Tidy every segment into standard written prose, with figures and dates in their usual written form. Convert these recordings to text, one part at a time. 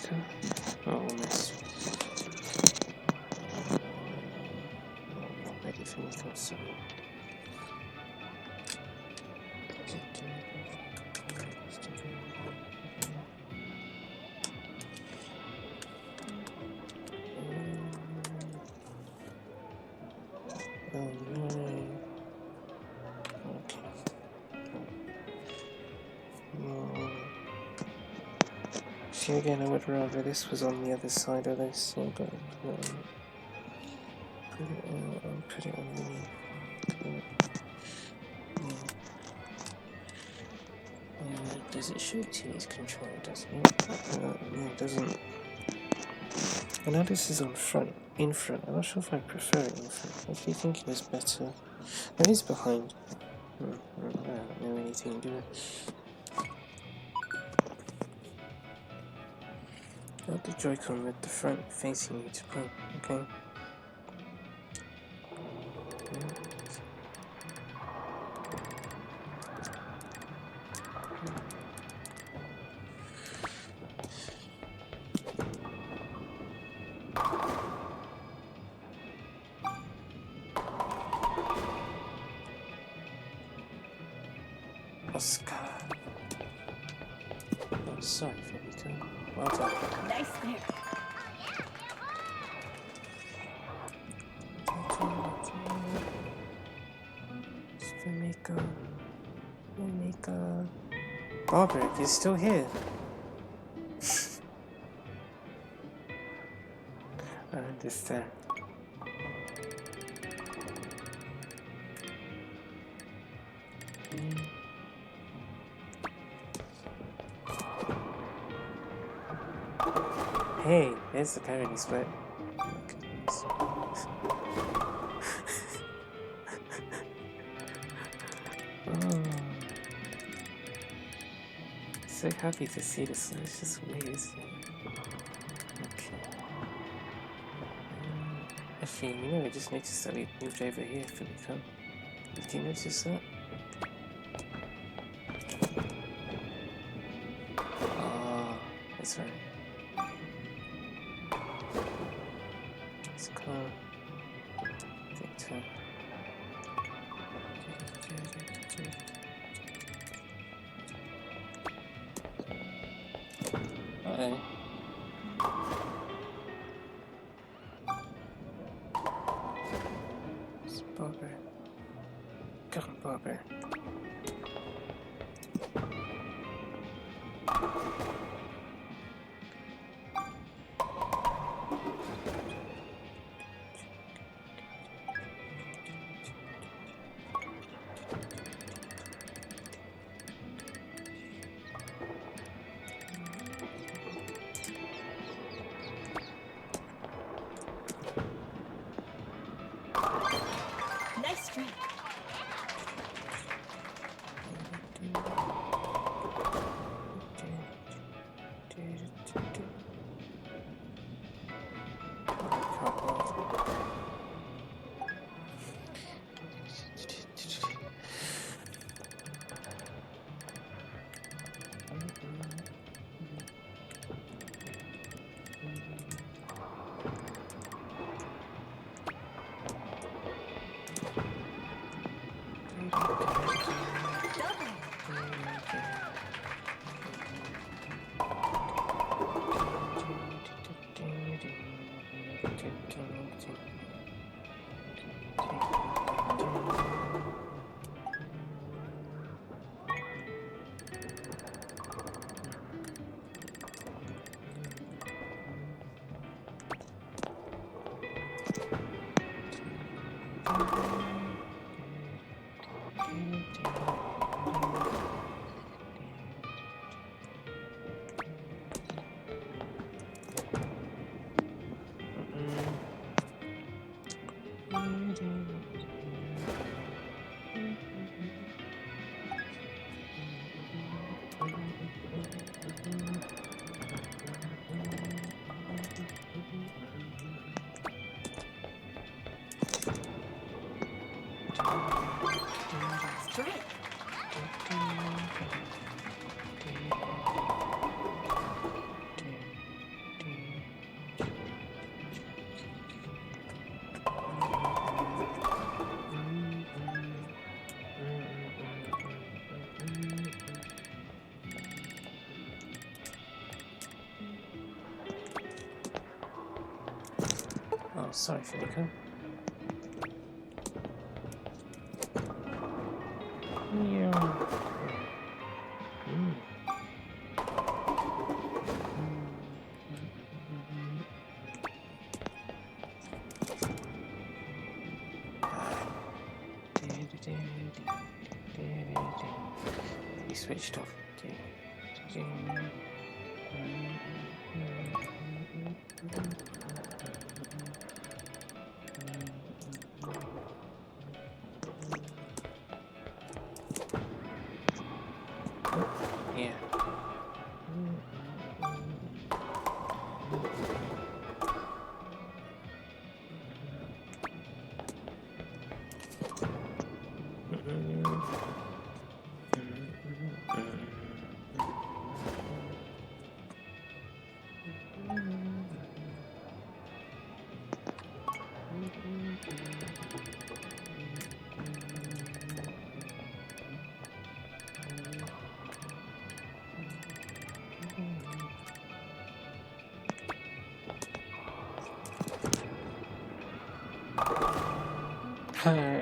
Fumiko? Oh, almost. Ready, Fumiko, so. Oh no. Okay. Oh. See, again, I would rather this was on the other side of this, so I've got to put it underneath. Does it show Tilly's control? Doesn't it? No, it doesn't. I know this is on front, in front. I'm not sure if I prefer it in front. What do you think is better? It is behind. I don't know anything, do I? Got the Joy-Con with the front facing you to pull, okay? Oscar. Oh, sorry, Fumiko. Well done. Nice there. Fumiko. Barbara is still here. I understand. Hey, there's the parody split. Oh my goodness. Oh. So happy to see this. It's just weird, isn't it? Okay. Actually, you know, I just noticed that we moved over here for the camp. Did you notice that? Ah, that's right. It's car. Victor. Uh-oh. It's Barbara. Come on, Barbara. Nice strike. sorry, Fumiko. Yeah. He switched off. Yeah.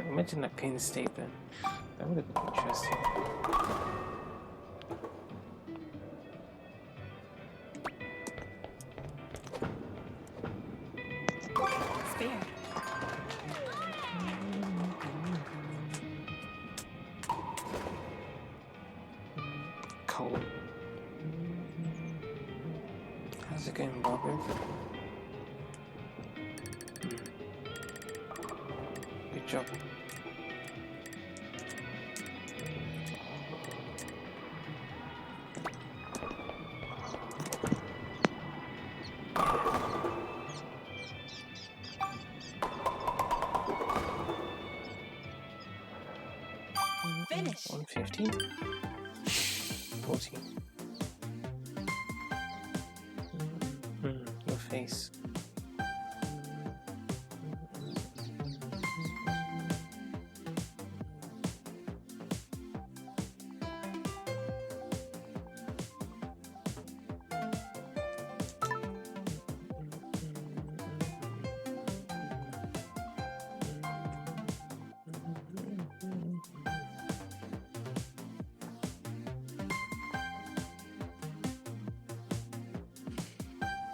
Imagine that pin state then. That would have been interesting. Spare. Cold. How's it going, Barbara? Good job. Finish. 150? 40. Your face.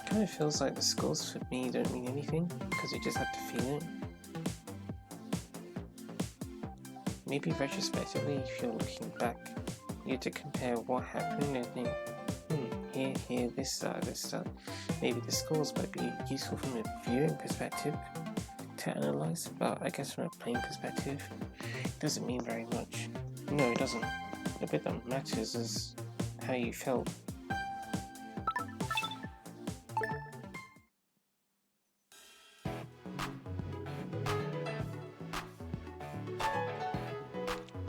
Kind of feels like the scores for me don't mean anything because you just have to feel it. Maybe retrospectively, if you're looking back, you have to compare what happened and think, here, this stuff. Maybe the scores might be useful from a viewing perspective to analyze, but I guess from a playing perspective, it doesn't mean very much. No, it doesn't. The bit that matters is how you felt.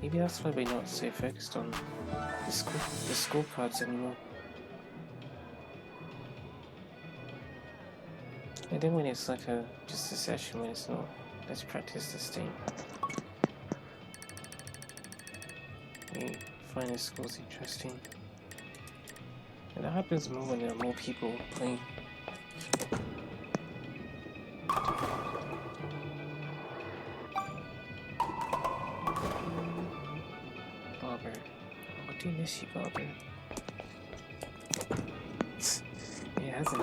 Maybe that's why we're not so focused on the scorecards anymore. And then when it's like just a session when it's not, let's practice this thing. We find the scores interesting. And that happens more when there are more people playing. Barber. Oh, I do miss you, Barber. It has a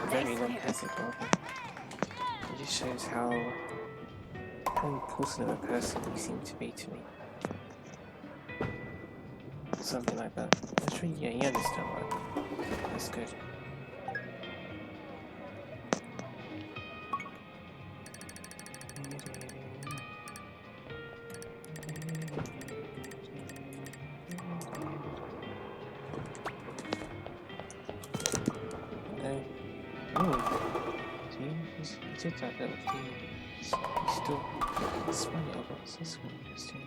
very long passage, Barber. It just shows how important of a person you seem to be to me. Something like that. That's really, yeah, you understand what I mean. That's good. See, he did that little thing. He still spun it over. So that's quite interesting.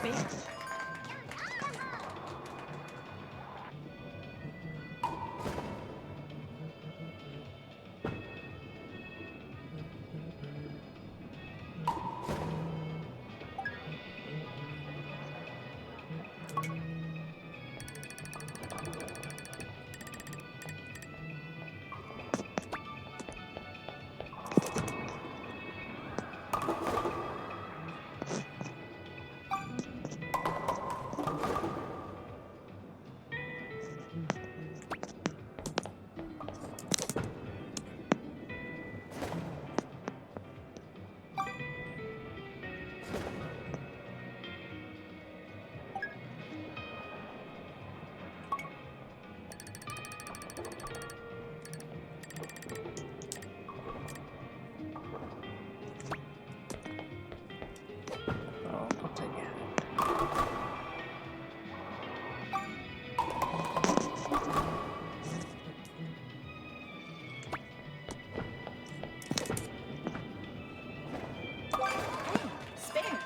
Spare. Oh, not again. Hey, spare.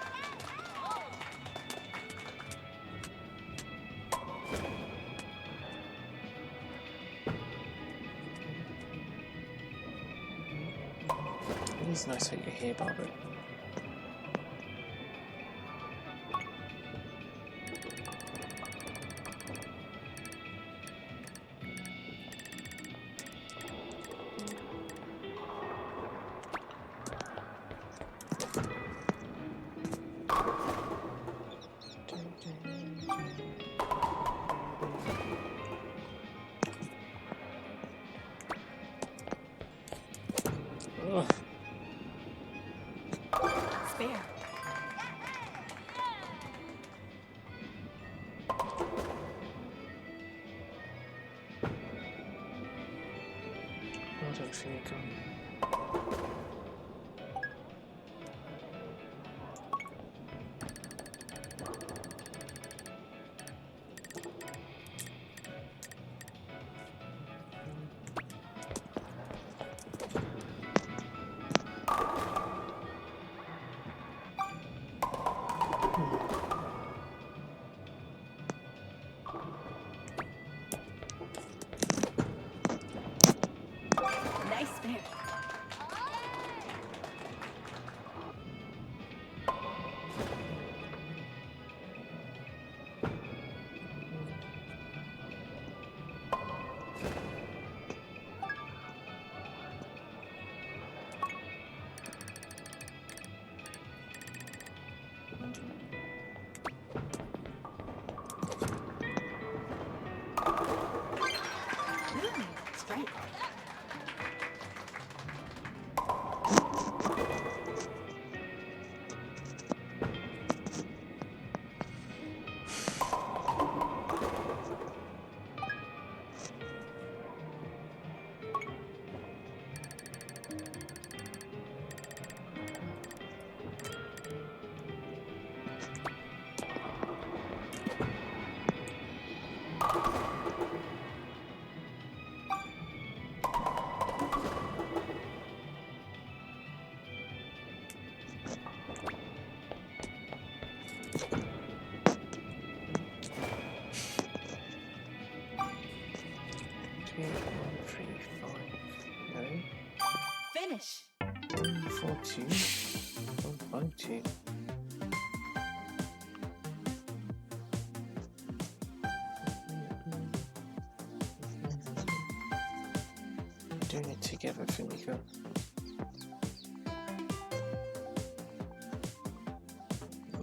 It is nice that you're here, Barbara. Ugh. Spare. Well done, Fumiko. Nice spare. Strike. Finish. 142. 152. Doing it together, Fumiko.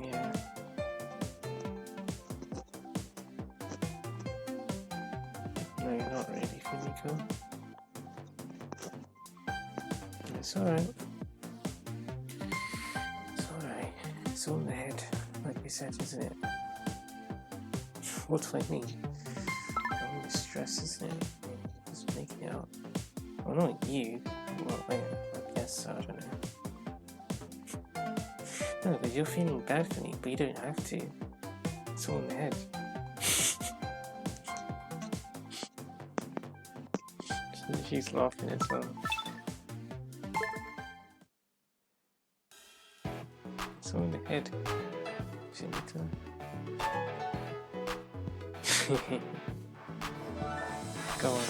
Yeah. No, you're not really, Fumiko. It's alright. It's alright. It's all in the head, like we said, isn't it? What do I mean? I mean, the stress, isn't it? Just making it up. Well, not you. Well, I guess so, I don't know. No, because you're feeling bad for me, but you don't have to. It's all in the head. She's laughing as well. It's all in the head. Fumiko. Go on.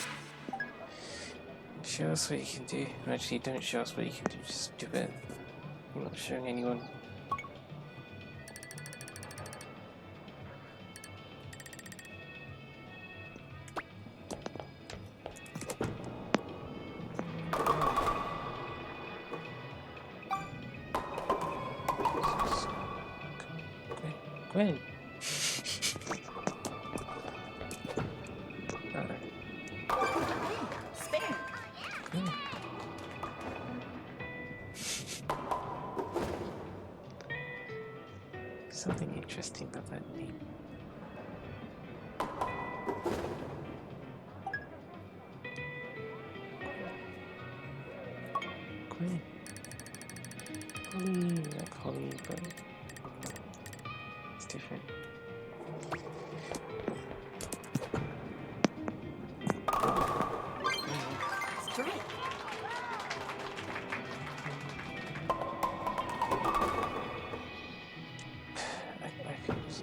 Show us what you can do. Actually, don't show us what you can do, just do it. I'm not showing anyone. Gwen. Spare. Gwen. Something interesting about that name. Gwen. Holly, like Holly, but it's different. Strike.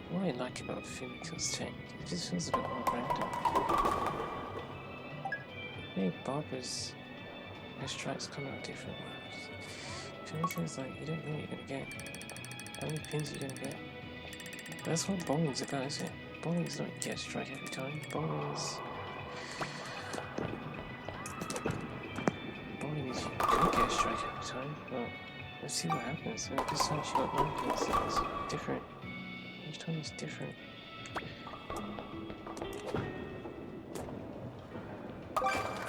What I like about Fumiko's technique, it just feels a bit more random. Maybe Barbara's strikes come out different ways. Fumiko's like, you don't know what you're gonna get. How many pins are you gonna get? That's what bowling's about, isn't it? Bowling's not get a strike every time. Bowling is you could get a strike every time. Well, let's see what happens. This time she got 1 pins. It's different. Each time it's different.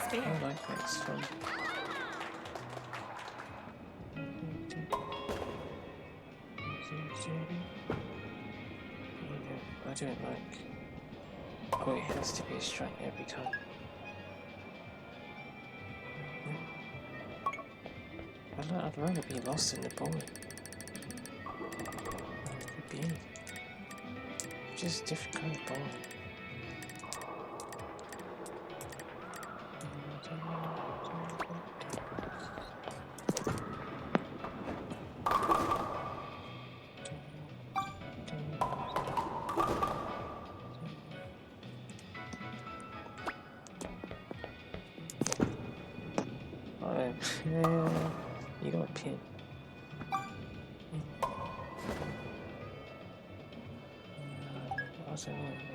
Spare. I like that, it's fun. I don't like. Oh, it has to be a strike every time. I'd rather be lost in the bowling. It could be anything. Just a different kind of bowling. You got a pin.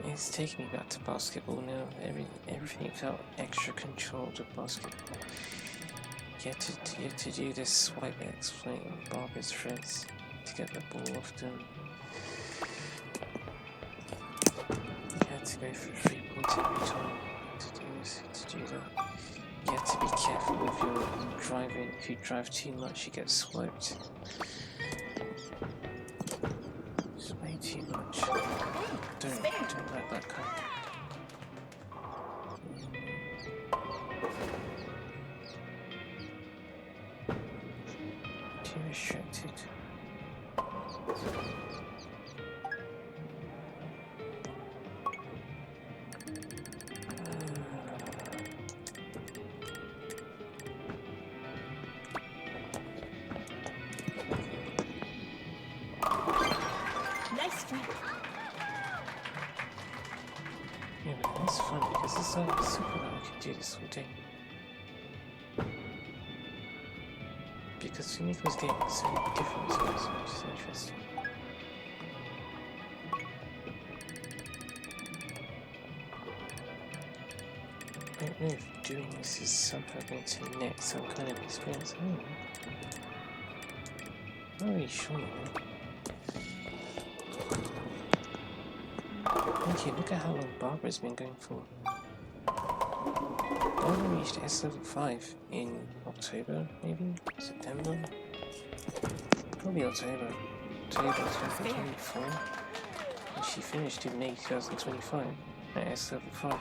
It's taking me back to basketball now. Everything felt extra controlled with basketball. You had to do this swipe exploit on Barbara's threads to get the ball off them. You had to go for 3 points every time to do this, to do that. You have to be careful with your driving. If you drive too much, you get swiped. It's way too much. Don't like that kind. Too restricted. Nice strike. Yeah, but that's fun because it's like super that I can do this all day. Because Fumiko's game is so different to us, which is interesting. I don't know if doing this is somehow going to net some kind of experience. I don't know. I'm not really sure, man. Okay, look at how long Barbara's been going for. Barbara reached S level 5 in October, maybe? September? Probably October 2024. And she finished in May 2025 at S level 5.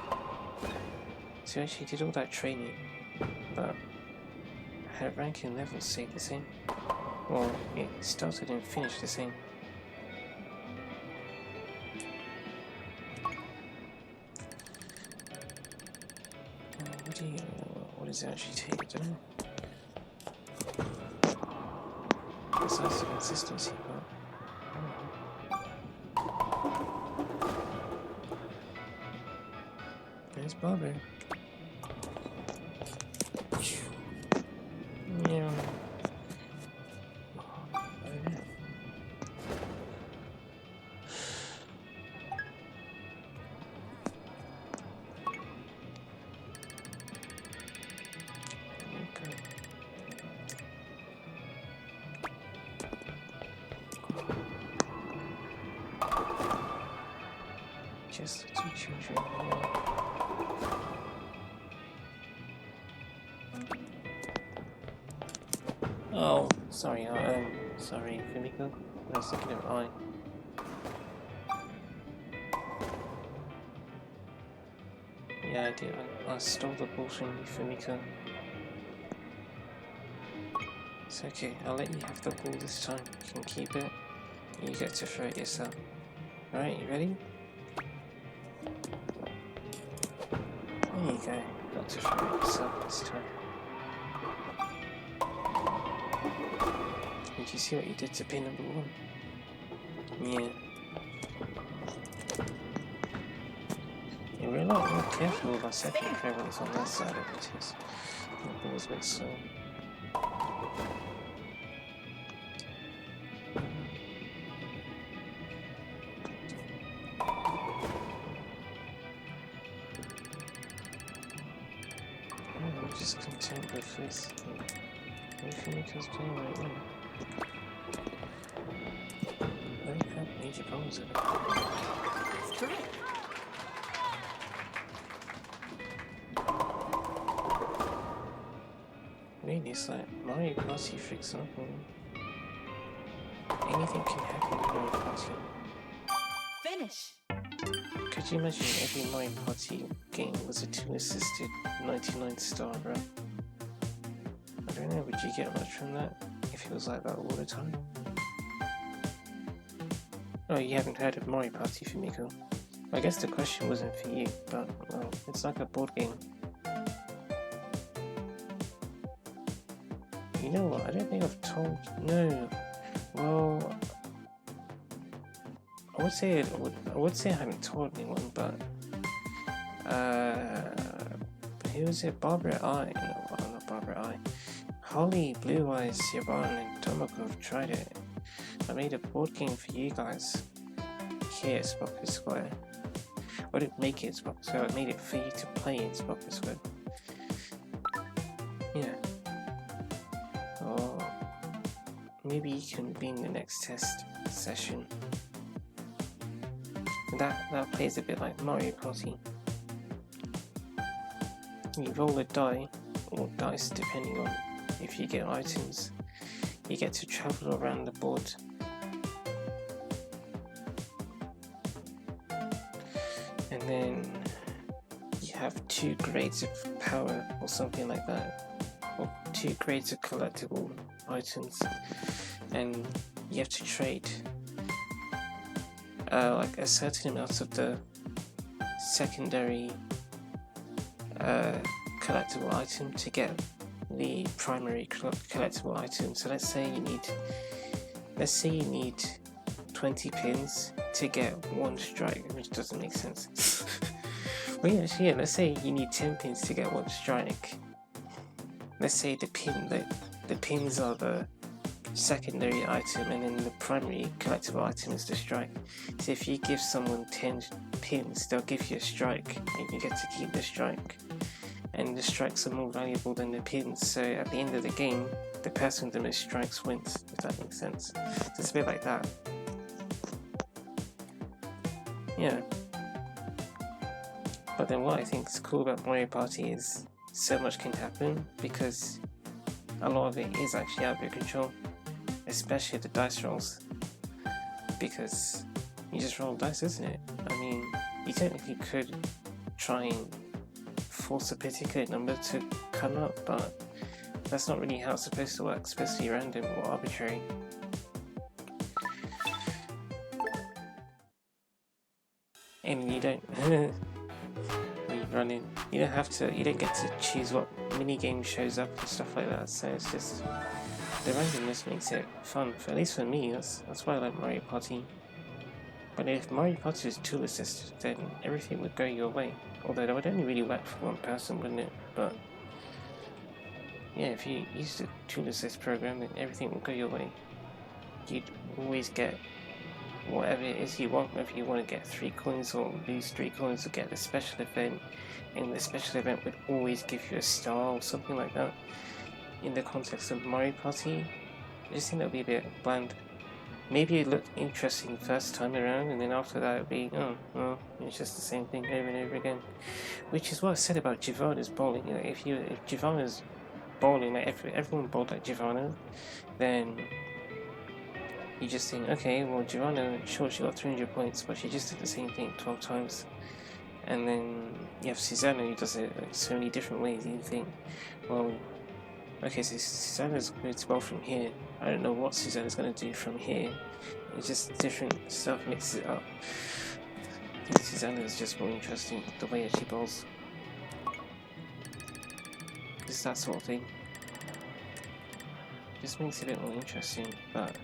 So she did all that training, but her ranking levels stayed the same. Well, it started and finished the same. What does it actually take? I don't know. Besides the consistency, but I don't know. There's Barbara. Yeah. Just the two children. Oh, sorry, sorry, Fumiko. I was looking at I. Yeah, I did. I stole the ball from you, Fumiko. It's okay, I'll let you have the ball this time. You can keep it. You get to throw it yourself. Alright, you ready? There you go. Got to throw it yourself this time. Did you see what you did to pin number 1? Yeah. Yeah, we're a lot more careful with our second throw when it's on that side of it is. The ball's a bit slow. I'm just content with this. Fumiko's playing right now. Very crap, major goals in it. Strike. Really, it's like Mario Party, for example. Anything can happen in Mario Party. Finish. Could you imagine every Mario Party game was a tool-assisted 99 star run? I don't know, would you get much from that if it was like that all the time? Oh, you haven't heard of Mario Party, Fumiko? I guess the question wasn't for you, but, well, it's like a board game. You know what, I don't think I've told... No. Well... I would say I haven't told anyone, but... who was it? Barbara I... No, well, not Barbara I. Holly, Blue Eyes, Yvonne, and Tomoko have tried it. I made a board game for you guys. Here, Spocker Square. I didn't make it Spocker Square, I made it for you to play in Spocker Square. Yeah. Or maybe you can be in the next test session. That plays a bit like Mario Party. You roll a die, or dice depending on if you get items. You get to travel around the board. And then you have 2 grades of power or something like that. Or 2 grades of collectible items. And you have to trade like a certain amount of the secondary collectible item to get the primary collectible item. So let's say you need 20 pins to get 1 strike, which doesn't make sense. Well, yeah, actually, yeah, let's say you need 10 pins to get 1 strike. Let's say the pins are the secondary item, and then the primary collectible item is the strike. So if you give someone 10 pins, they'll give you a strike, and you get to keep the strike. And the strikes are more valuable than the pins, so at the end of the game, the person with the most strikes wins, if that makes sense. So it's a bit like that. Yeah. But then what I think is cool about Mario Party is so much can happen, because a lot of it is actually out of your control. Especially the dice rolls, because you just roll dice, isn't it? I mean, you technically could try and force a particular number to come up, but that's not really how it's supposed to work. It's supposed to be random or arbitrary. And you don't when you run in, you don't get to choose what mini game shows up and stuff like that, so it's just the randomness makes it fun, at least for me. That's why I like Mario Party. But if Mario Party is tool assisted, then everything would go your way, Although that would only really work for one person, wouldn't it? But yeah, if you use the tool assist program, then everything will go your way. You'd always get whatever it is you want, whether you want to get 3 coins or lose 3 coins or get the special event, and the special event would always give you a star or something like that. In the context of Mario Party, I just think that would be a bit bland. Maybe it looked interesting first time around, and then after that it would be, oh, well, it's just the same thing over and over again. Which is what I said about Giovanna's bowling. You know, if Giovanna's bowling, like everyone bowled like Giovanna, then you just think, okay, well, Giovanna, sure, she got 300 points, but she just did the same thing 12 times. And then you have Susanna, who does it like so many different ways, and you think, well, okay, so Susanna's going to bowl from here. I don't know what Susanna's going to do from here. It's just different stuff mixes it up. I think Susanna is just more interesting, the way she bowls. It's that sort of thing. Just makes it a bit more interesting, but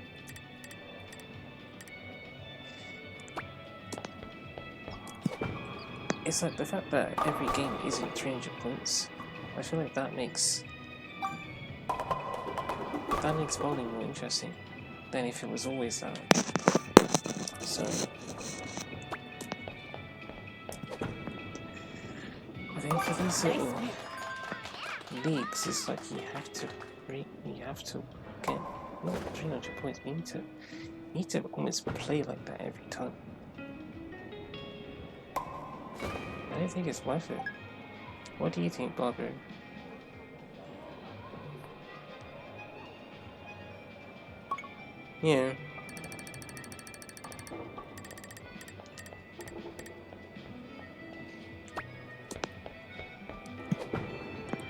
it's like the fact that every game isn't 300 points. I feel like that makes bowling more interesting than if it was always that. So I think for these little leagues, it's like you have to get not 300 points. You need to almost play like that every time. I don't think it's worth it. What do you think, Barbara? Yeah.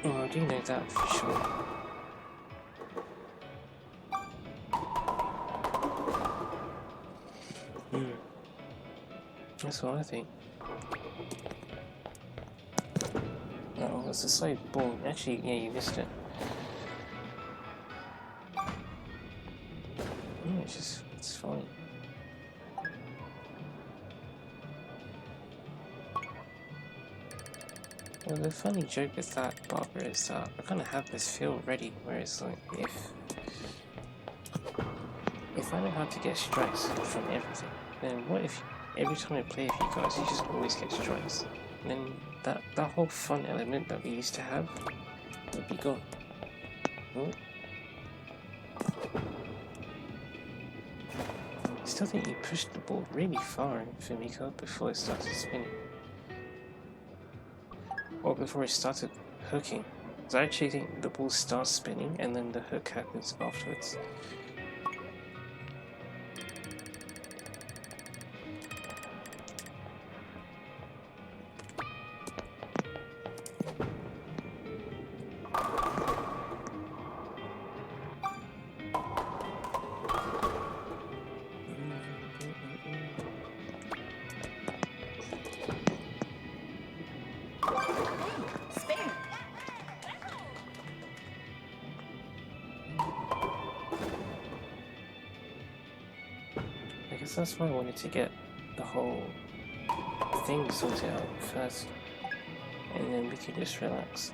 Oh, I do know that for sure. That's what I think. Oh, it's a slow ball. Actually, yeah, you missed it. Yeah, it's fine. Well, the funny joke with that, Barbara, is that I kind of have this feel ready, where it's like, if I know how to get strikes from everything, then what if every time I play with you guys, you just always get strikes? And then that whole fun element that we used to have would be gone. Oh. I still think you pushed the ball really far, Fumiko, before it started spinning. Or before it started hooking. Because I actually think the ball starts spinning and then the hook happens afterwards. That's why I wanted to get the whole thing sorted out first, and then we could just relax.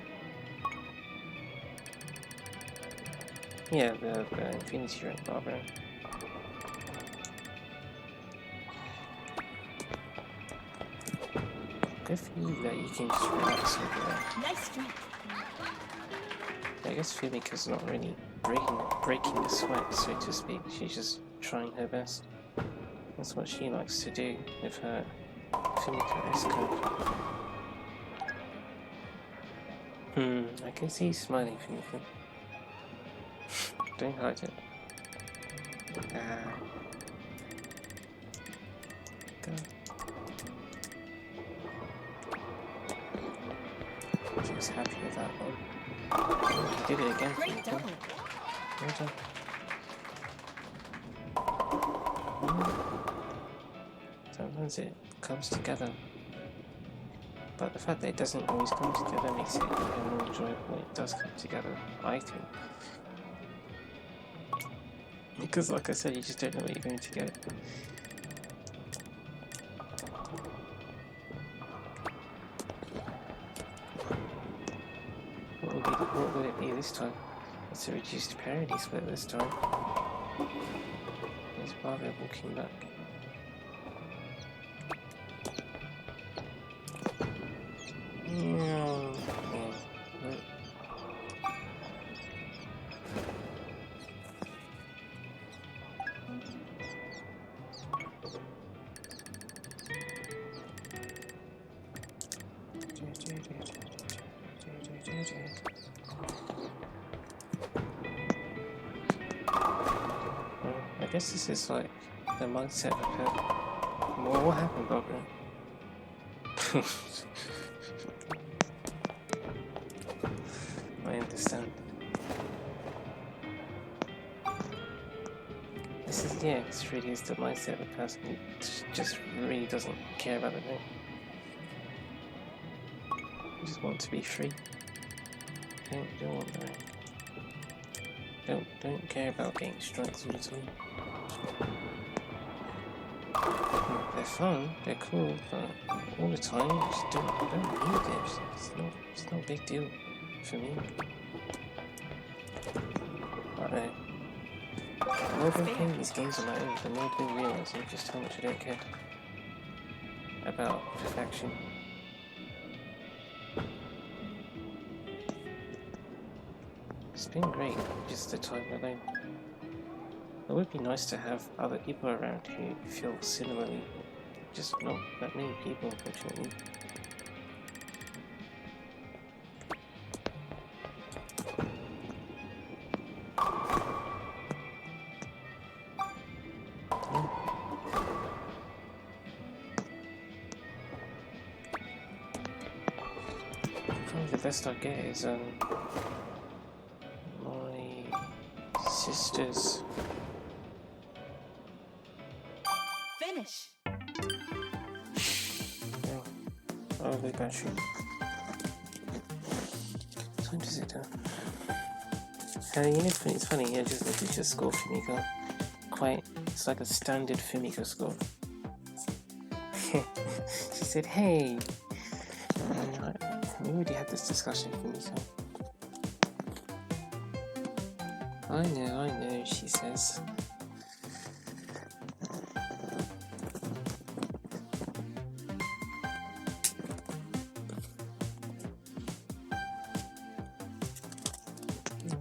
Yeah, the Infinity Ring, Barbara. Good for you that you can just relax over there. Nice strike. I guess Fumiko's not really breaking the sweat, so to speak. She's just trying her best. That's what she likes to do with her Fumiko-esque code. I can see you smiling, Fumiko. Don't hide it. Go. She was happy with that one. Oh, you did it again, Fumiko. Well done. Sometimes it comes together, but the fact that it doesn't always come together makes it even more enjoyable when it does come together, I think. Because like I said, you just don't know what you're going to get. What would it be this time? It's a reduced parity split this time. There's Barbara walking back. I guess this is like the mindset of her. Well, what happened, Barbara? I understand. This is, yeah, this really is the mindset of a person who just really doesn't care about the thing. You just want to be free. Don't want the rank. Don't care about getting strikes all the time. They're fun, they're cool, but all the time, you just don't need it. It's not a big deal for me. But the more I've been playing these games on my own, the more I've been realising just how much I don't care about perfection. It's been great, just the time alone. It would be nice to have other people around who feel similarly, just not that many people, unfortunately. Probably the best I get is my sister's. Finish. Oh, the battery. What time does it do? You know, it's funny, yeah, just look at your score, Fumiko. It's like a standard Fumiko score. She said, hey! We already had this discussion, Fumiko. I know, she says.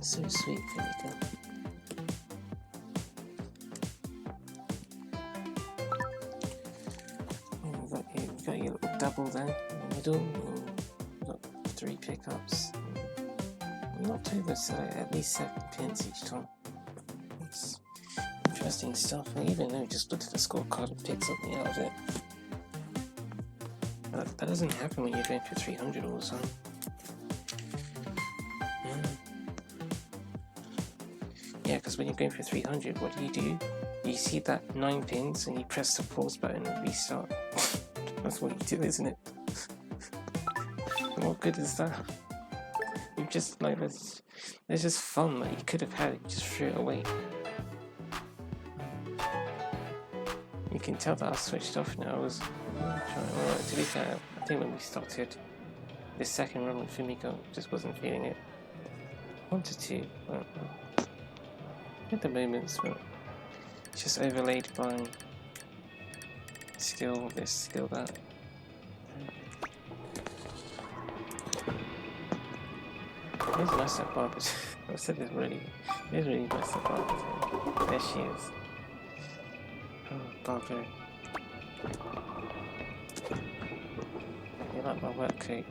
So sweet, Fumiko. You've got your little double there in the middle. You've got 3 pickups. Not too bad, so at least 7 pins each time. It's interesting stuff. Even though we just looked at the scorecard and picked something out of it. But that doesn't happen when you're going for 300 all the time. Yeah, because when you're going for 300, what do? You see that 9 pins and you press the pause button and restart. That's what you do, isn't it? What good is that? You just like there's just fun that you could have had. You just threw it away. You can tell that I switched off now. I was trying to be fair. I think when we started the second run with Fumiko, just wasn't feeling it. Wanted to, but at the moments, but it's just overlaid by skill this, skill that. It's nice that Barbara's. I said it's really nice that Barbara's here. There she is. Oh, Barbara. You're like my work coach,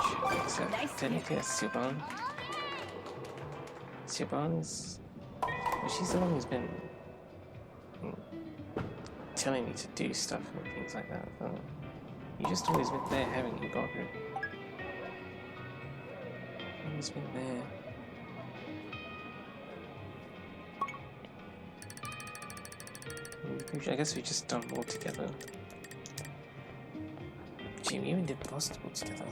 except technically that's Siobhan. Siobhan's. Well, she's the one who's been telling me to do stuff and things like that. But you just always been there, haven't you, Barbara? Always been there. I guess we've just done more together. Gee, we even did basketball together.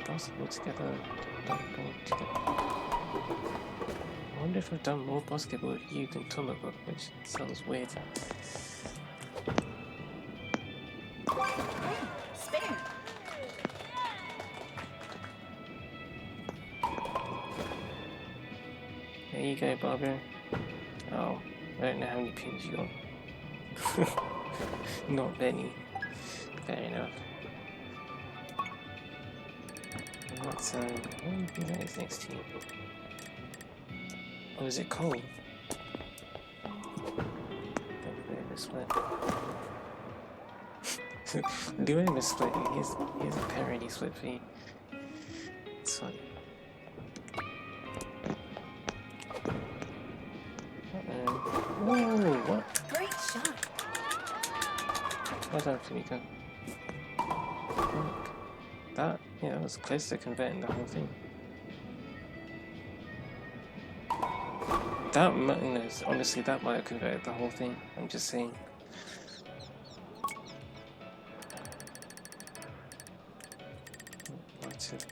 Basketball together. Done more together. I wonder if I've done more basketball with you than Tomoko, which sounds weird. Spare. There you go, Barbara. Oh, I don't know how many pins you got. Not many. Fair enough. Let's what do you think that is next to you? Oh, is it coal? Don't put it in the split. Do it in the split. Here's a parody split for you. It's funny. Whoa, what? Great shot. Well done, Fumiko. That, yeah, that was close to converting the whole thing. That, no, honestly, that might have converted the whole thing. I'm just saying. Right.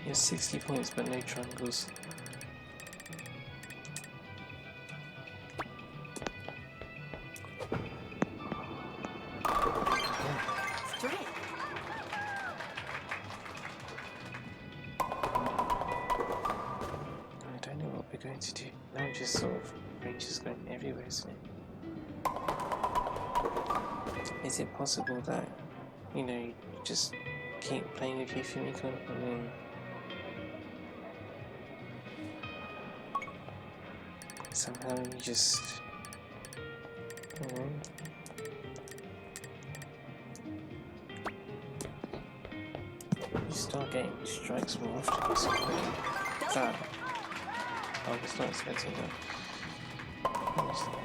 You have 60 points but no triangles. Straight. I don't know what we're going to do. Now just sort of range is going everywhere, isn't it? Is it possible that, you know, you just keep playing with your Fumiko and then somehow you just you start getting strikes more often, so that I was not expecting that.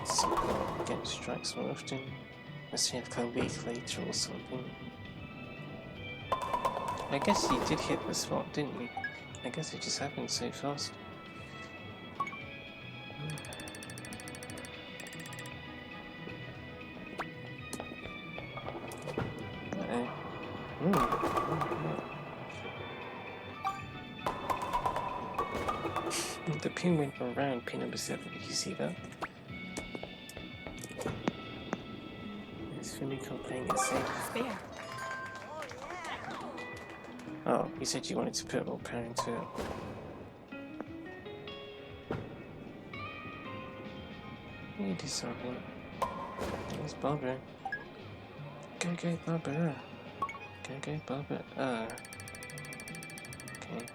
Somehow get strikes more often. Let's see if a week later or something. I guess you did hit the spot, didn't you? I guess it just happened so fast. The pin went around pin number 7, did you see that? It's Fumiko playing it safe. Spare. Oh, you said you wanted to put more power into it. You do something. There's Barbara. Go, Barbara. Go, Barbara. Okay.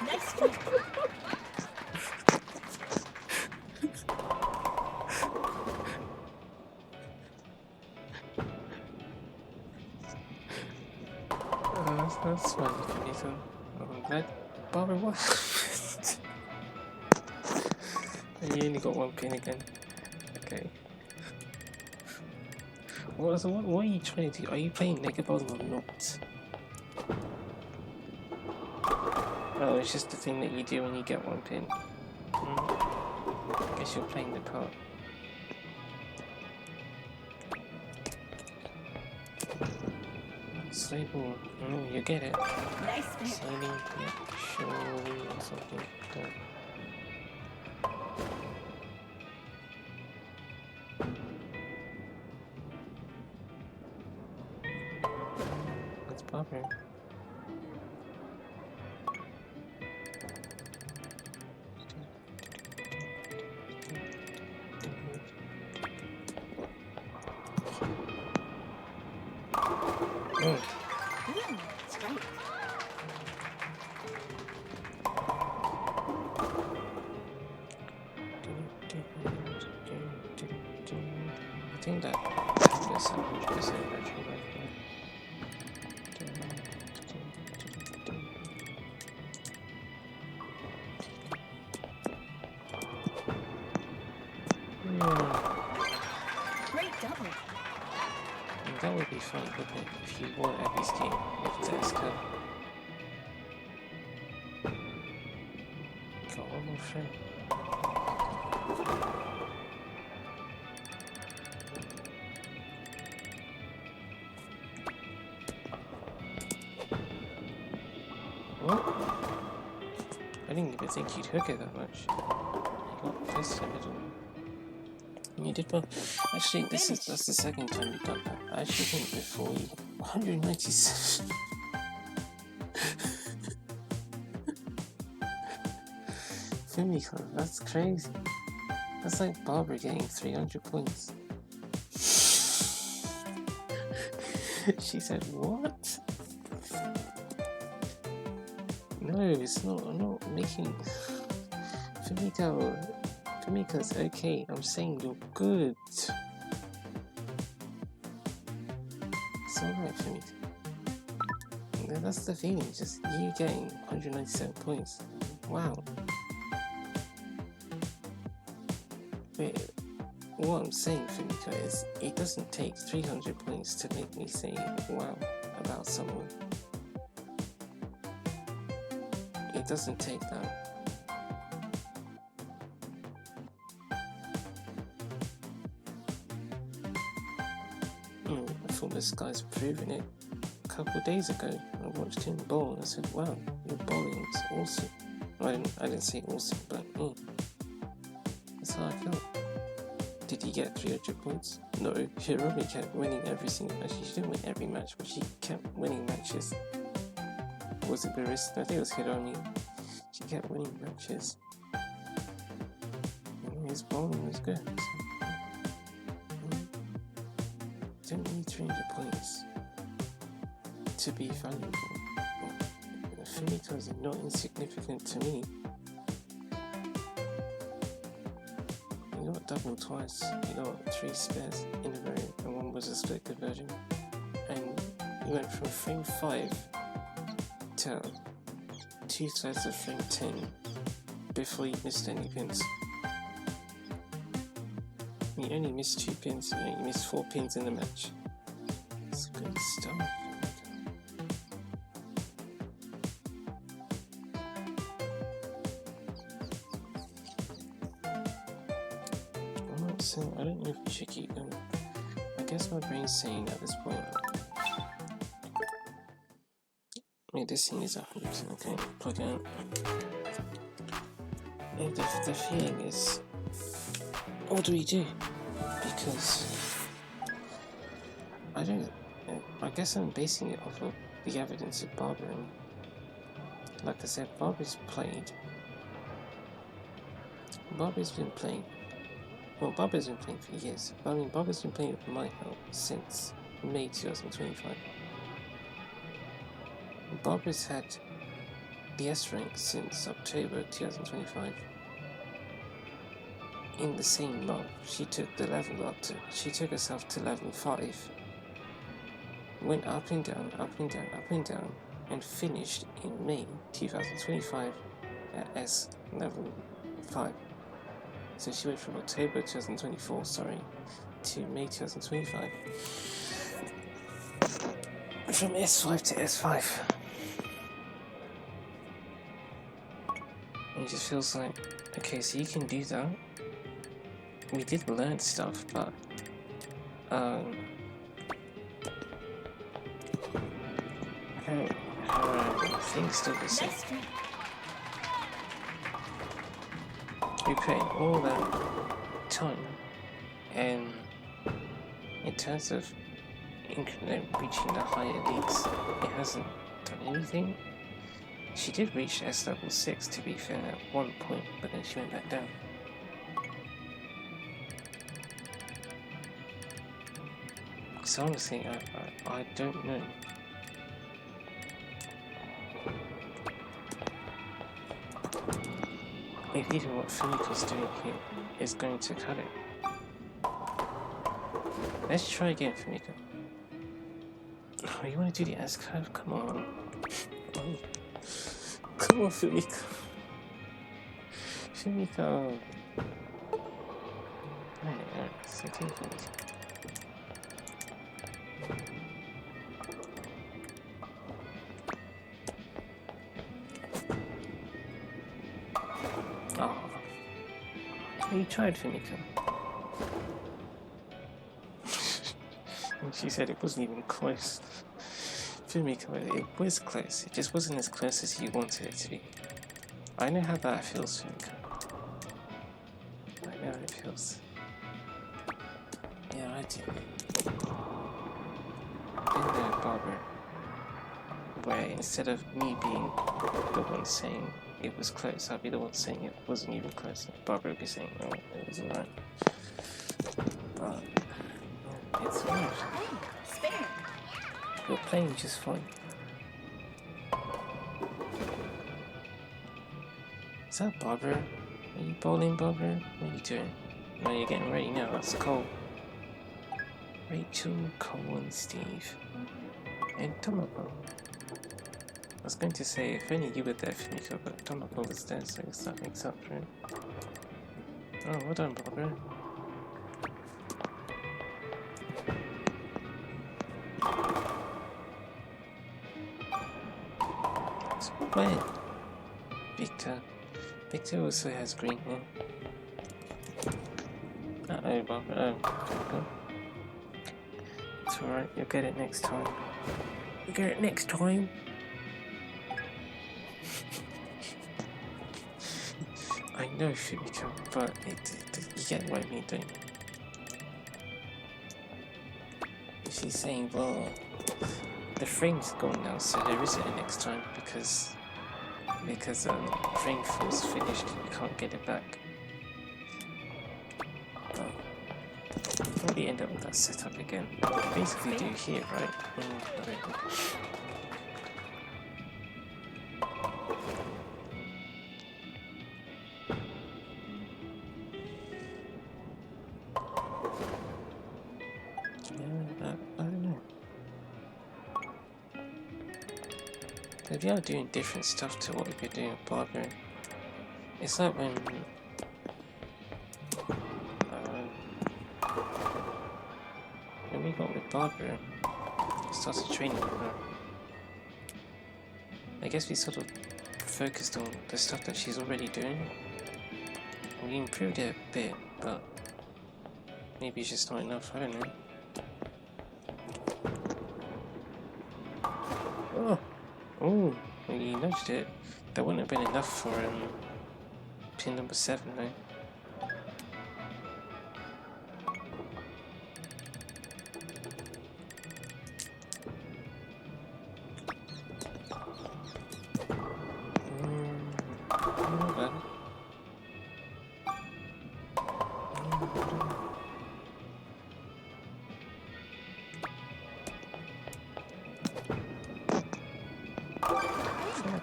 Nice strike. That's fine, Fumiko. I'm glad. Barbara, what? You only got one pin again. Okay. What are you trying to do? Are you playing Mega Ball or not? Oh, it's just the thing that you do when you get one pin. I guess you're playing the part. Slow ball. You get it. Nice spare. Slowly, yeah, surely, or something. Don't. That's Barbara. Strike. I think that is 100% actually right there. Great double. That would be fun, wouldn't it? If you won at this game with Tesco. got one more friend. What? I didn't even think you'd hook it that much. You got close to the middle. You did well. Actually, that's the second time you've done that. I actually think before you 197. Fumiko, that's crazy. That's like Barbara getting 300 points. She said, what? No, it's not. I'm not making... Fumiko's okay. I'm saying you're good. It's alright, Fumiko. That's the feeling, just you getting 197 points. Wow. Wait, what I'm saying, Fumiko, is it doesn't take 300 points to make me say wow about someone. It doesn't take that. I thought this guy's proven it a couple of days ago. I watched him bowl and I said, wow, your bowling's awesome. I didn't say awesome, but that's how I felt. Did he get 300 points? No, Hiromi kept winning every single match. She didn't win every match, but she kept winning matches. Was it Barista? I think it was Hiromi. She kept winning matches. And his bowling was good. So, don't need 300 points to be valuable. Fumiko is not insignificant to me. You got double twice, you got 3 spares in a row, and one was a split conversion. And you went from frame 5 to 2/3 of frame 10 before you missed any pins. You only missed 2 pins, you missed 4 pins in the match. It's good stuff. So I don't know if we should keep them. I guess my brain's saying at this point. Wait, this thing is 100%. Okay, plug it in. And the feeling is, what do we do? Because I guess I'm basing it off of the evidence of Barbara. Like I said, Barbara's been playing. Well, Barbara's been playing for years. I mean, Barbara's been playing with my help since May 2025. Barbara's had the S rank since October 2025. In the same month, she took she took herself to level 5. Went up and down, up and down, up and down, and finished in May 2025 at S level 5. So she went from October 2024, to May 2025. From S5 to S5. And it just feels like, okay, so you can do that. We did learn stuff, but her thing's still the same. We put in all that time, and in terms of reaching the higher leagues, it hasn't done anything. She did reach S level 6, to be fair, at one point, but then she went back down. So honestly, I don't know. If even what Fumiko's doing here is going to cut it. Let's try again, Fumiko. Oh, you want to do the S curve? Come on. Come on, Fumiko. Fumiko. Alright, it's okay, Fumiko. Oh. You tried, Fumiko. And she said it wasn't even close. Fumiko, it was close. It just wasn't as close as you wanted it to be. I know how that feels, Fumiko. I know how it feels. Yeah, I do. Been there, Barbara. Where instead of me being the one saying it was close, I'd be the one saying it wasn't even close. Barbara would be saying, oh, it was alright. But, yeah, it's alright. Hey, spare. You're playing just fine. Is that Barbara? Are you bowling, Barbara? What are you doing? No, you're getting ready now. That's Cole. Rachel, Cole, and Steve. And Tomoko. I was going to say, if only you were there, Fumiko, but Tomoko was there, so I guess that makes up for it. Oh, well done, Barbara. So where? Victor. Victor also has green hair. Uh-oh, Barbara. Oh. It's alright, you'll get it next time. You'll get it next time. I know, Fumiko, but you get what I mean, don't you? She's saying, well, the frame's gone now, so there isn't a next time because frame 4's finished and you can't get it back. But we'll probably end up with that setup again. Basically do here, right? I don't know. But we are doing different stuff to what we've been doing with Barbara. It's like when we got with Barbara, started training with her. I guess we sort of focused on the stuff that she's already doing. We improved it a bit, but maybe it's just not enough, I don't know. Oh, well, you nudged it. That wouldn't have been enough for pin number 7, though.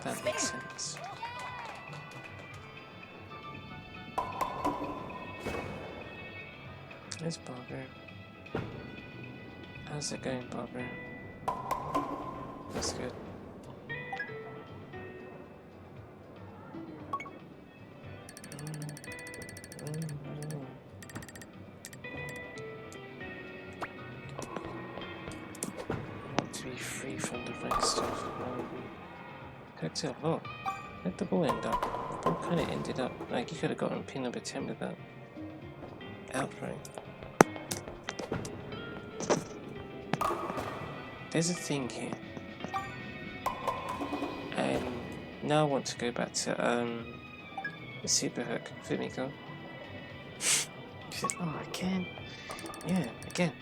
That makes sense. There's Barbara. How's it going, Barbara? That's good. I want to be free from the red stuff. Pigtails. Oh, where'd the ball end up? The ball kind of ended up like you could have gotten pin number 10 with that outright. There's a thing here, and now I want to go back to the super hook, Fumiko. She said, "Oh, again? Yeah, again."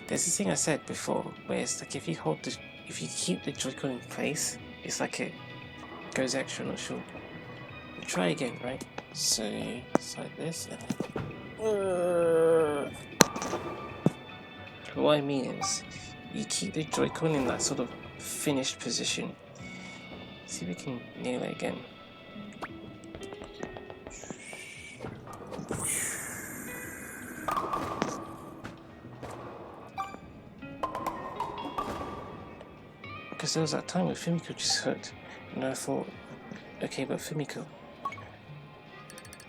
There's this thing I said before, where it's like if you keep the Joy-Con in place, it's like it goes extra, not short. We'll try again, right? So it's like this. What I mean is, you keep the Joy-Con in that sort of finished position. See if we can nail it again. Because there was that time where Fumiko just hooked, and I thought, okay, but Fumiko,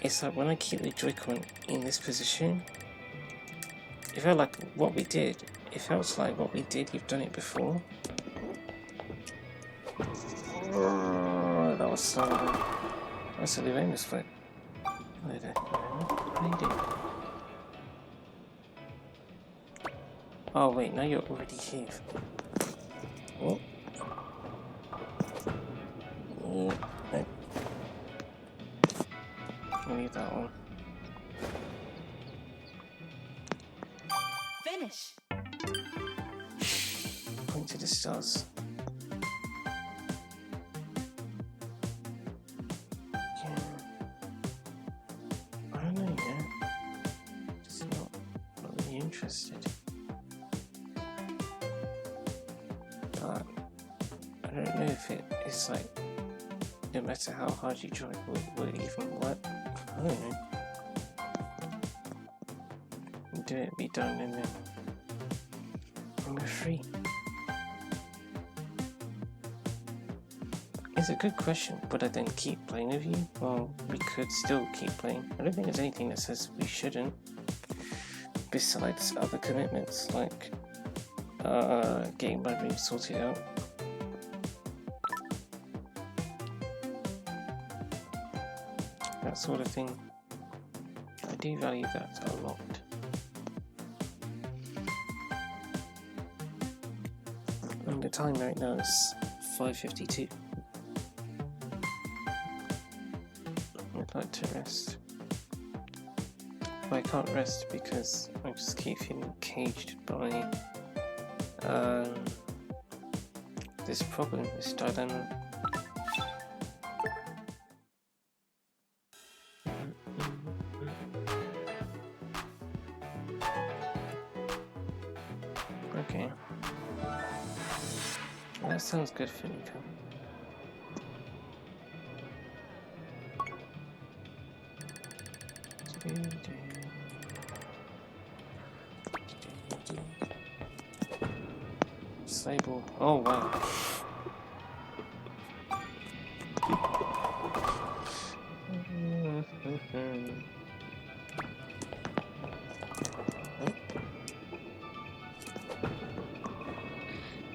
it's like when I keep the Joy-Con in this position, it felt like what we did. It felt like what we did. You've done it before. That was start that's a Luna's flip. Hello there. How you doing? Oh wait, now you're already here. Oh. No. I'll leave that one. Finish. Point to the stars. Yeah. I don't know, yeah. Just not really interested. But I don't know if it's like, no matter how hard you try, will it even work? I don't know. Do it, be done, and then we're free. It's a good question. Would I then keep playing with you? Well, we could still keep playing. I don't think there's anything that says we shouldn't. Besides other commitments, like getting my room sorted out. That sort of thing. I do value that a lot. And the time right now is 5:52. I'd like to rest. But I can't rest because I just keep feeling caged by this problem, this dilemma. Okay. Well, that sounds good, Fumiko. Sable. Oh wow.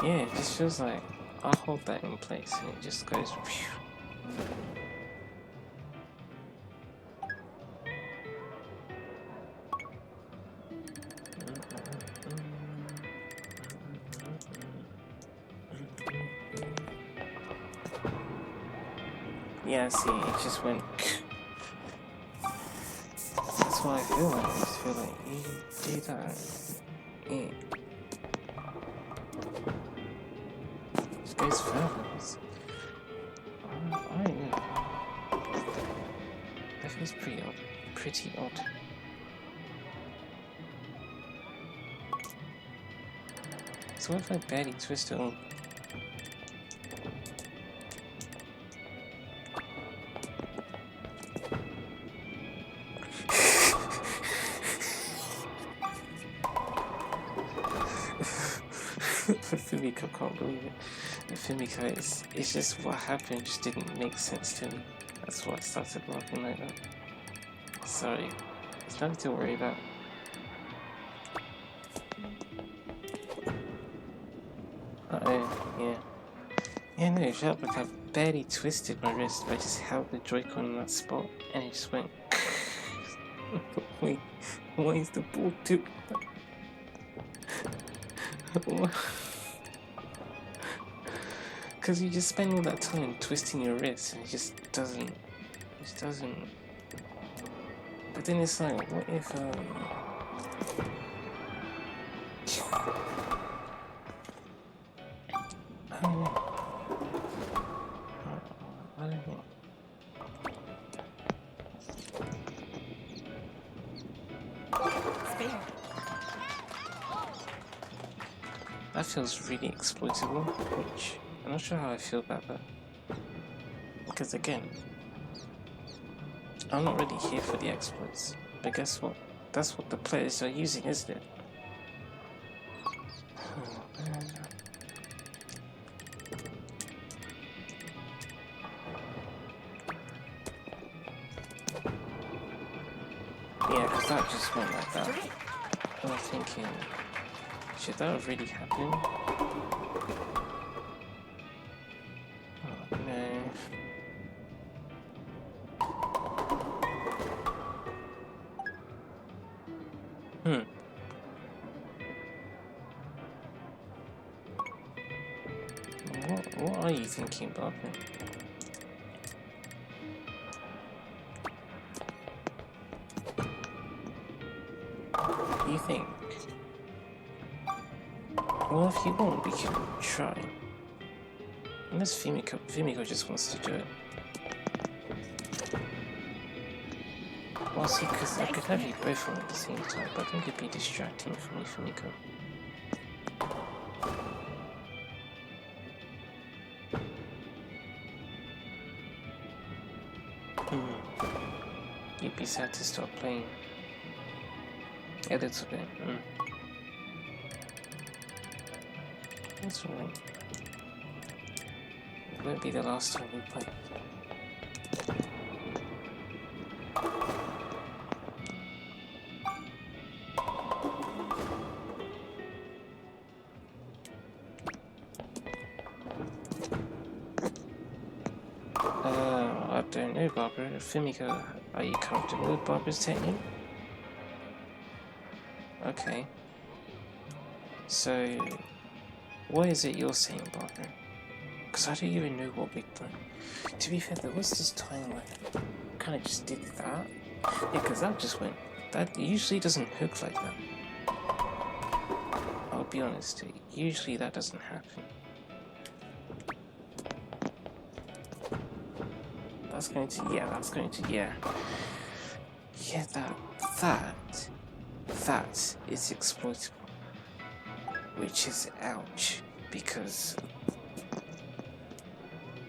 Yeah, it just feels like I'll hold that in place and it just goes. Yeah, see, it just went. That's what I feel like. I just feel like you do that. Yeah. It goes further. I don't know. That feels pretty odd. Pretty odd. So what if I barely twist it on? Fumiko can't believe it. Fumiko, it's just what happened just didn't make sense to me. That's why I started laughing like that. Sorry, it's nothing to worry about. Yeah. Yeah, no, it felt like I barely twisted my wrist. I just held the Joy-Con in that spot and it just went. Wait, why is the ball doing that? Because you just spend all that time twisting your wrist and it just doesn't. But then it's like, what if I don't know. I don't know. Spare. That feels really exploitable, which I'm not sure how I feel about that. Because again, I'm not really here for the exploits. But guess what? That's what the players are using, isn't it? Oh, man. Yeah, because that just went like that. And I'm thinking, should that have really happened? Oh no. are you thinking, Barbara? You think? Well, if you want, we can try. Unless Fumiko just wants to do it. Well, see, because I could have you both on at the same time, but I think it'd be distracting for me, Fumiko. You'd be sad to stop playing. A little bit. That's alright. It won't be the last time we play. I don't know, Barbara. Fumiko, are you comfortable with Barbara's technique? Okay. So, what is it you're saying, Barbara? Because I don't even know what we've done. To be fair, there was this time where I kind of just did that. Yeah, because that just went. That usually doesn't hook like that. I'll be honest, usually that doesn't happen. That's going to, yeah. Yeah, that is exploitable. Which is ouch, because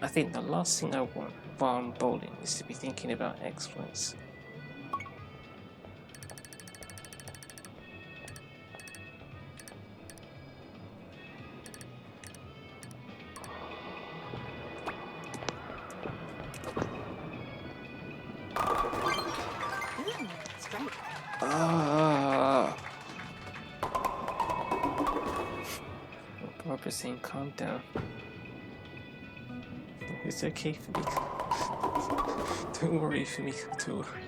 I think the last thing I want while I'm bowling is to be thinking about exploits. Barbara's saying calm down. It's okay, Fumiko. Don't worry, Fumiko, don't worry.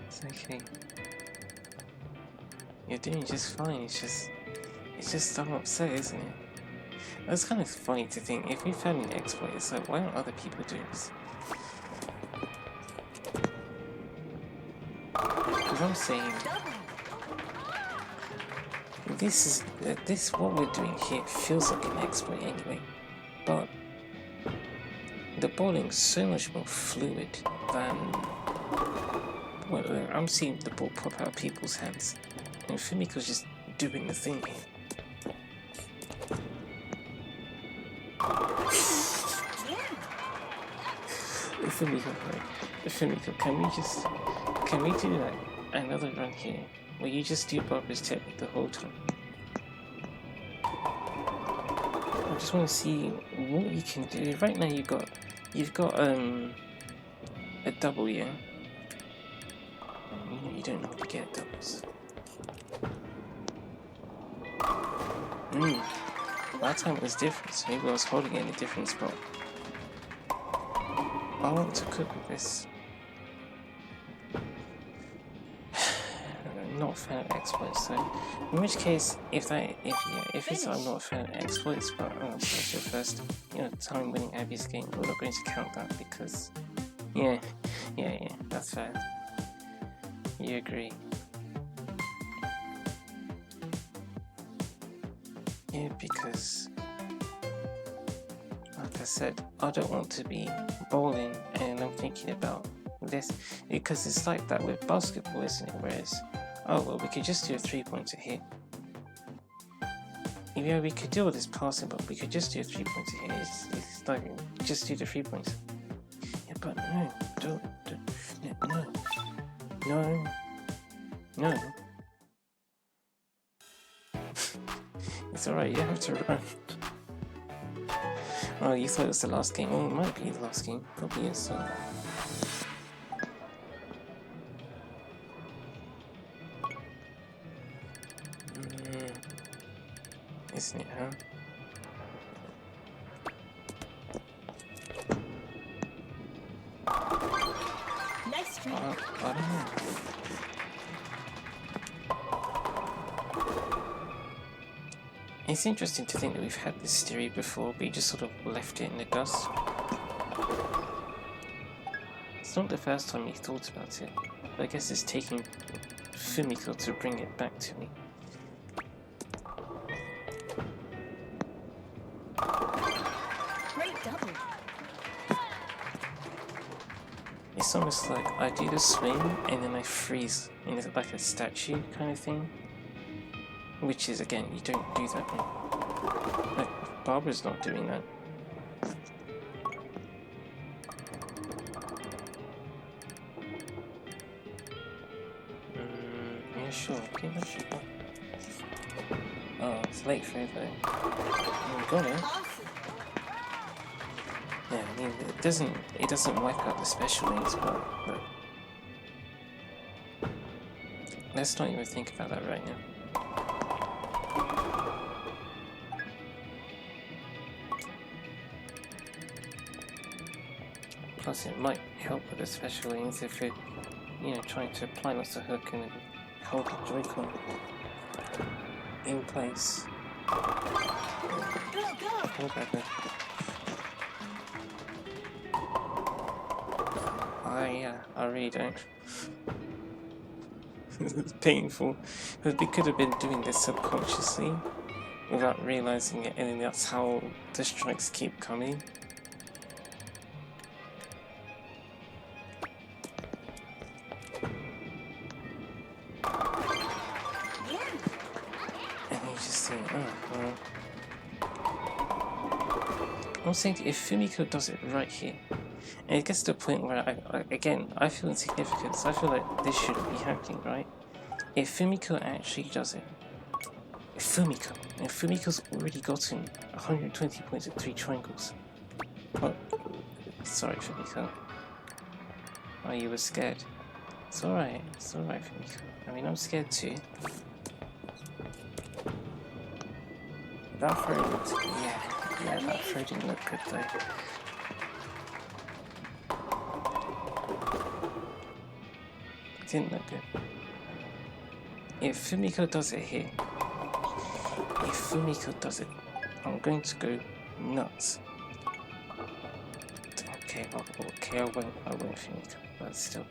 It's okay. You're doing just fine, it's just I'm upset, isn't it? That's kind of funny to think, if we found an exploit, it's like, why aren't other people doing this? Because I'm saying, what we're doing here feels like an exploit anyway, but the bowling's so much more fluid than, well, I'm seeing the ball pop out of people's hands, and Fumiko's just doing the thing here. Fumiko, can we do like another run here, where you just do Barbara's technique the whole time? I just want to see what you can do. Right now you've got a double, yeah? You don't know how to get doubles. That time it was different, so maybe I was holding it in a different spot. I want to cook with this. I'm not a fan of exploits, so in which case, if it's I'm not a fan of exploits, but that's your first, time winning Abby's game, we're not going to count that because, yeah, that's fair. You agree? Yeah, because, like I said, I don't want to be bowling and I'm thinking about this, because it's like that with basketball, isn't it? Whereas, oh well, we could just do a 3-pointer here. Yeah, we could do all this passing, but we could just do a 3-pointer here. It's like, just do the 3-pointer. Yeah, but no. It's alright, you have to run. Oh, you thought it was the last game. Oh, it might be the last game. Probably is, so. Isn't it, huh? Nice streak. I don't know. It's interesting to think that we've had this theory before, but you just sort of left it in the dust. It's not the first time you thought about it, but I guess it's taking Fumiko to bring it back to me. Great double. It's almost like I do the swing and then I freeze in like a statue kind of thing. Which is, again, you don't do that. Like, Barbara's not doing that. Yeah, sure. Okay, that should work. Oh, it's late for it though. Oh, got it. Yeah, I mean, it doesn't wipe out the special needs, but let's not even think about that right now. Plus, it might help with the special needs if it, trying to apply lots of hook and hold the Joy-Con in place. Whatever. I really don't. It's painful, but we could have been doing this subconsciously without realizing it, and then that's how the strikes keep coming. And you just think, oh, well. I'm saying if Fumiko does it right here, and it gets to the point where I feel insignificant, so I feel like this shouldn't be happening, right? If Fumiko actually does it, if Fumiko's already gotten 120 points at 3 triangles. Oh, sorry, Fumiko. Oh, you were scared. It's alright, Fumiko. I mean, I'm scared too. That throw looked, yeah, that throw didn't look good though. It didn't look good. If Fumiko does it here, I'm going to go nuts. Okay, I won't Fumiko, but still.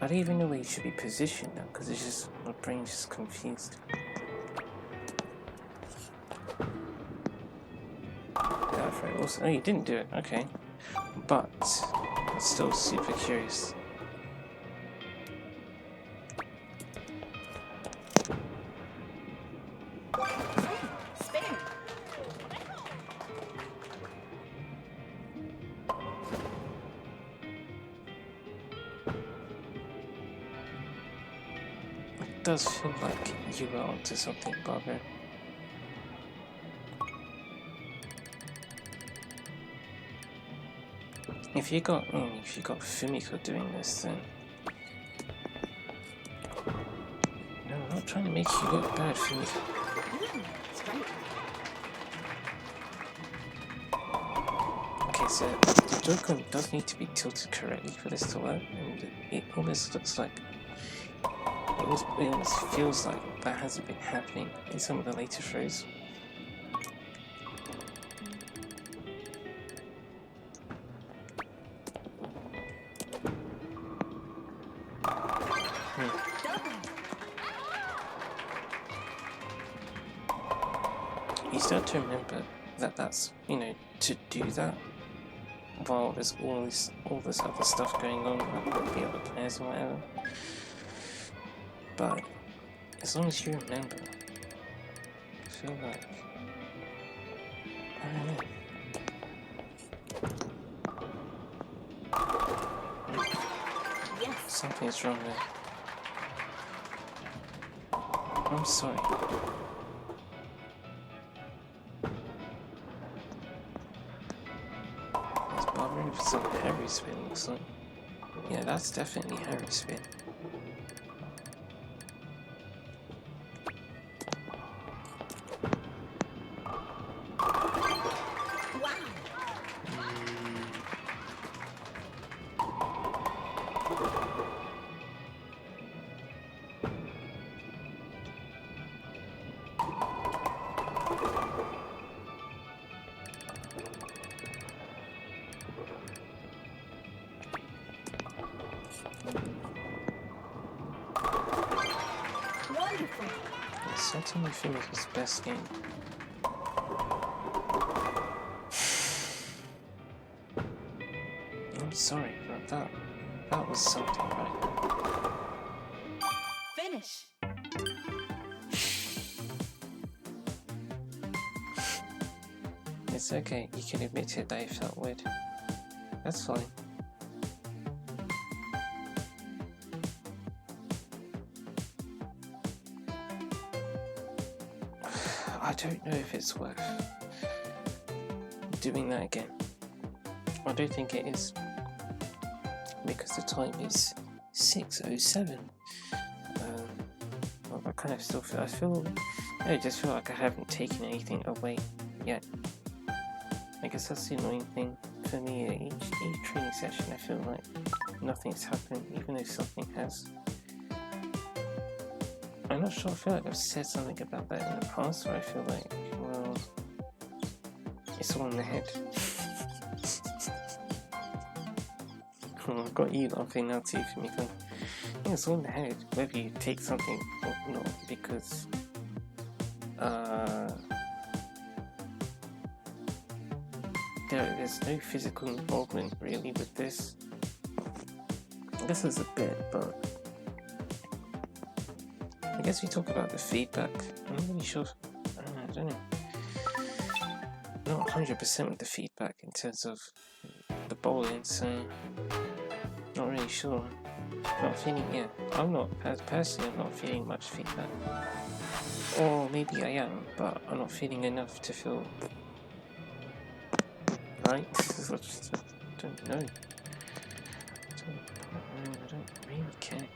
I don't even know where you should be positioned now, because it's just, my brain's just confused. Also, oh, you didn't do it, okay. But, I'm still super curious. It does feel like you were onto something, Barbara. If you got Fumiko doing this, then no, I'm not trying to make you look bad, Fumiko. Okay, so the Joy-Con does need to be tilted correctly for this to work, and it almost looks like it almost feels like that hasn't been happening in some of the later throws. You start to remember that that's, to do that while there's all this other stuff going on, like the other players or whatever. But as long as you remember, I feel like, I don't know. Yes. Something's wrong there. I'm sorry. It's bothering for some heavy spin, looks like. Yeah, that's definitely heavy spin. Wonderful. It's certainly Fumiko's best game. I'm sorry, but that was something right there. Finish. It's okay, you can admit it that it felt weird. That's fine. I don't know if it's worth doing that again. I don't think it is, because the time is 6:07. Well, I kind of still feel, I just feel like I haven't taken anything away yet. I guess that's the annoying thing for me. Each training session, I feel like nothing's happened, even though something has. I'm not sure. I feel like I've said something about that in the past, where I feel like, well, it's all in the head. I've got you laughing now too, Fumiko. Yeah, it's all in the head, whether you take something or not, because there's no physical involvement really with this. I guess there's a bit, but I guess we talk about the feedback. I'm not really sure. I don't know. Not 100% with the feedback in terms of the bowling, so not really sure. Not feeling, yeah. I'm not, personally, I'm not feeling much feedback. Or maybe I am, but I'm not feeling enough to feel right. I just don't know. I don't really care.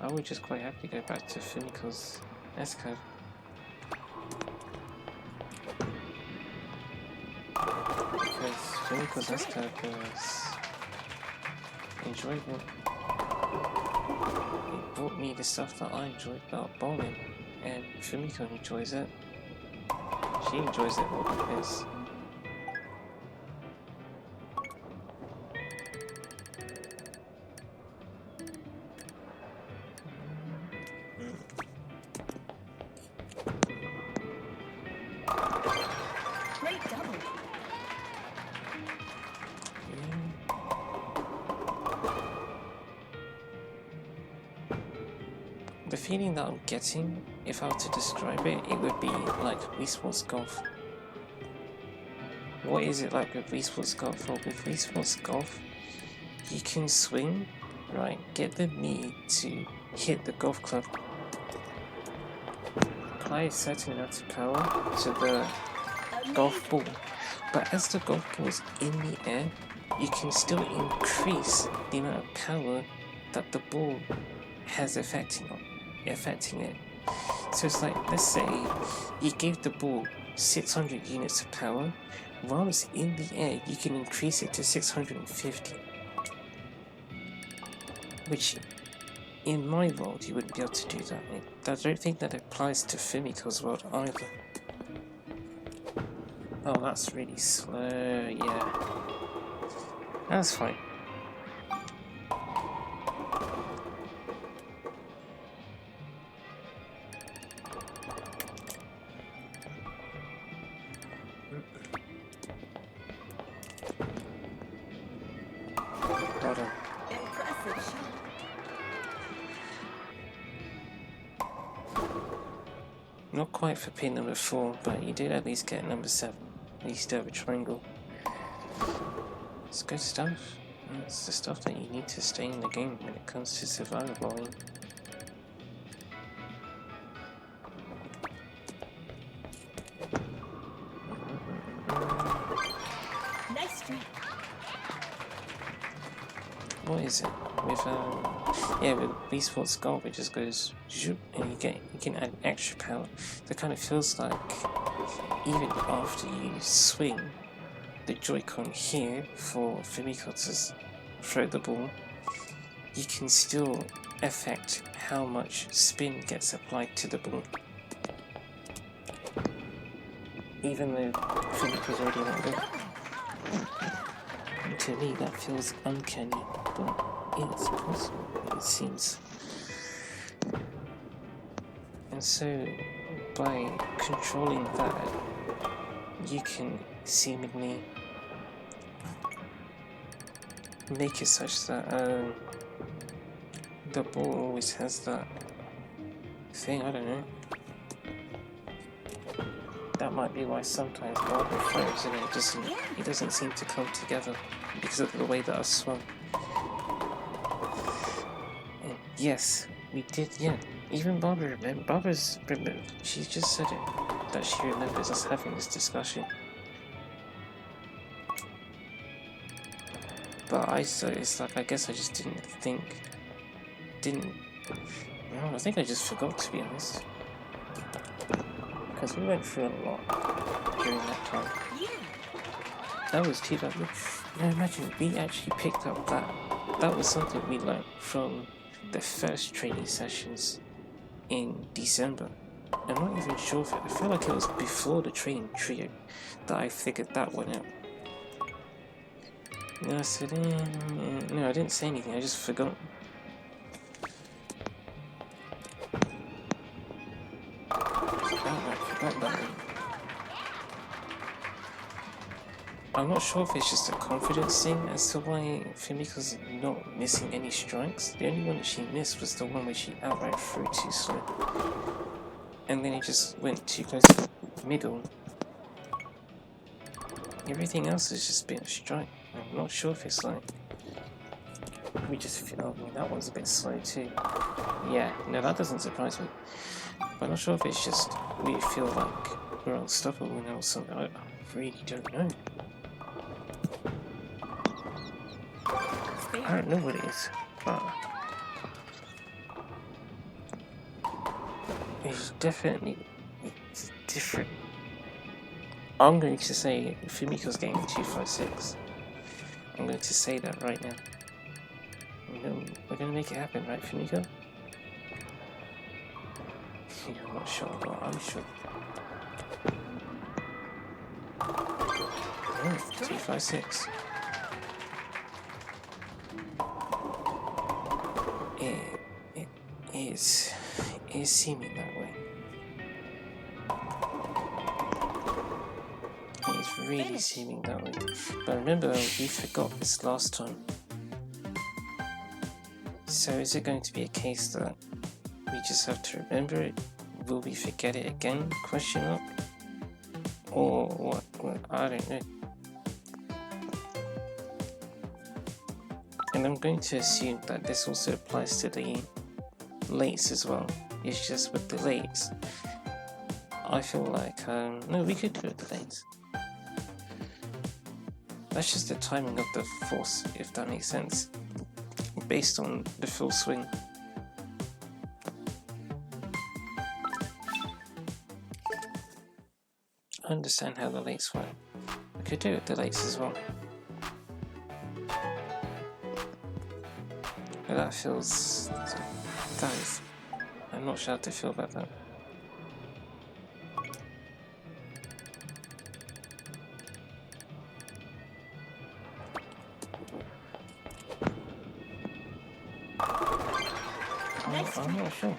I would just quite happy to go back to Fumiko's S-card. Because Fumiko's S-card was enjoyable. It brought me the stuff that I enjoyed about bowling, and Fumiko enjoys it. She enjoys it more than this. Great double. The feeling that I'm getting, if I were to describe it, it would be like Wii Sports Golf. What is it like with Wii Sports Golf? Well, with Wii Sports Golf, you can swing, right, get the knee to hit the golf club, apply a certain amount of power to the golf ball, but as the golf ball is in the air, you can still increase the amount of power that the ball has affecting it. So it's like, let's say you gave the ball 600 units of power. While it's in the air, you can increase it to 650, which in my world you wouldn't be able to do that. I don't think that applies to Fumiko's world either. Oh, that's really slow. Yeah, that's fine. Well done. Impressive shot. Not quite for pin number 4, but you did at least get number 7. At least have a triangle. It's good stuff. It's the stuff that you need to stay in the game when it comes to survival bowling. Nice strike. What is it? With with Wii Sports Golf, it just goes zoop, and you can add extra power. That kind of feels like even after you swing the Joy-Con here for Fumiko to throw the ball, you can still affect how much spin gets applied to the ball. Even though Fumiko's already landed. And to me that feels uncanny, but it's possible, it seems. so by controlling that, you can seemingly make it such that the ball always has that thing. I don't know. That might be why sometimes Barbara throws and it doesn't seem to come together because of the way that I swung. And yes, we did. Yeah, even Barbara she just said it, that she remembers us having this discussion. But it's like, I guess I just didn't, I think I just forgot, to be honest. Because we went through a lot during that time. That was too bad. Imagine, we actually picked up that. That was something we learned from the first training sessions in December. I'm not even sure if I feel like it was before the training trio that I figured that one out. And I said, no, I didn't say anything, I just forgot. I forgot that one. I'm not sure if it's just a confidence thing as to why Fumiko's not missing any strikes. The only one that she missed was the one where she outright threw too slow. And then it just went too close to the middle. Everything else has just been a strike. I'm not sure if it's like, we just feel, oh, that one's a bit slow too. Yeah, no, that doesn't surprise me. But I'm not sure if it's just we feel like we're unstoppable now or something. I really don't know. I don't know what it is, but it's definitely different. I'm going to say Fumiko's getting 256. I'm going to say that right now. We're going to make it happen, right, Fumiko? I'm not sure, but I'm sure. Oh, 256. It is seeming that way. It's really seeming that way. But remember, we forgot this last time. So is it going to be a case that we just have to remember it? Will we forget it again? Question mark? Or what? Well, I don't know. And I'm going to assume that this also applies to the lates as well. It's just with the lates, I feel like, no, we could do it with the lates. That's just the timing of the force, if that makes sense, based on the full swing. I understand how the lates work. I could do it with the lates as well. But that feels... I'm not sure how to feel about that. I'm not sure.